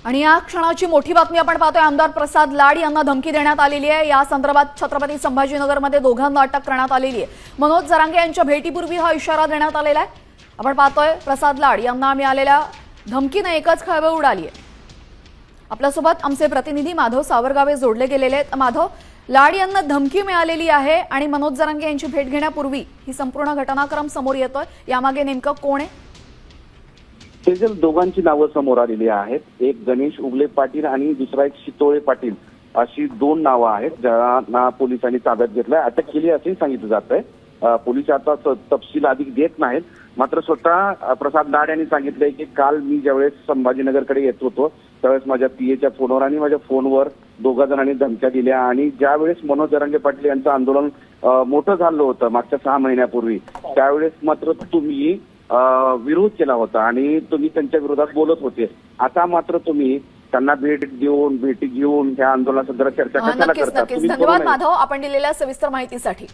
आणि या क्षणाची मोठी बातमी आपण पाहतोय। आमदार प्रसाद लाड यांना धमकी देण्यात आलेली आहे। या संदर्भात छत्रपती संभाजीनगरमध्ये दोघांना अटक करण्यात आलेली आहे। मनोज जरांगे यांच्या भेटीपूर्वी हा इशारा देण्यात आलेला आहे। आपण पाहतोय प्रसाद लाड यांना मिळालेल्या धमकीने एकच खळबळ उडाली आहे। आपल्यासोबत आमचे प्रतिनिधी माधव सावरगावे जोडले गेलेले आहेत। माधव, लाड यांना धमकी मिळालेली आहे आणि मनोज जरांगे यांची भेट घेण्यापूर्वी ही संपूर्ण घटनाक्रम समोर येतोय। यामागे नेमकं कोण आहे? तेजल, दोघांची नावं समोर आलेली आहेत। एक गणेश उगले पाटील आणि दुसरा एक शितोळे पाटील अशी दोन नावं आहेत, ज्यांना पोलिसांनी ताब्यात घेतलंय, अटक केली असे सांगितलं जात आहे। पोलीस आता तपशील अधिक देत नाहीत, मात्र स्वतः प्रसाद लाड यांनी सांगितलंय की काल मी ज्यावेळेस संभाजीनगरकडे येत होतो त्यावेळेस माझ्या पीएच्या फोनवर आणि माझ्या फोनवर दोघा जणांनी धमक्या दिल्या आणि ज्यावेळेस मनोज जरांगे पाटील यांचं आंदोलन मोठं झालं होतं मागच्या 6 महिन्यापूर्वी, त्यावेळेस मात्र तुम्ही विरोध केला होता आणि तुम्ही त्यांच्या विरोधात बोलत होते। आता मात्र तुम्ही त्यांना भेटी घेऊन त्या आंदोलनासंदर्भात चर्चा कशाला करता? नक्कीच। धन्यवाद माधव, आपण दिलेल्या सविस्तर माहितीसाठी।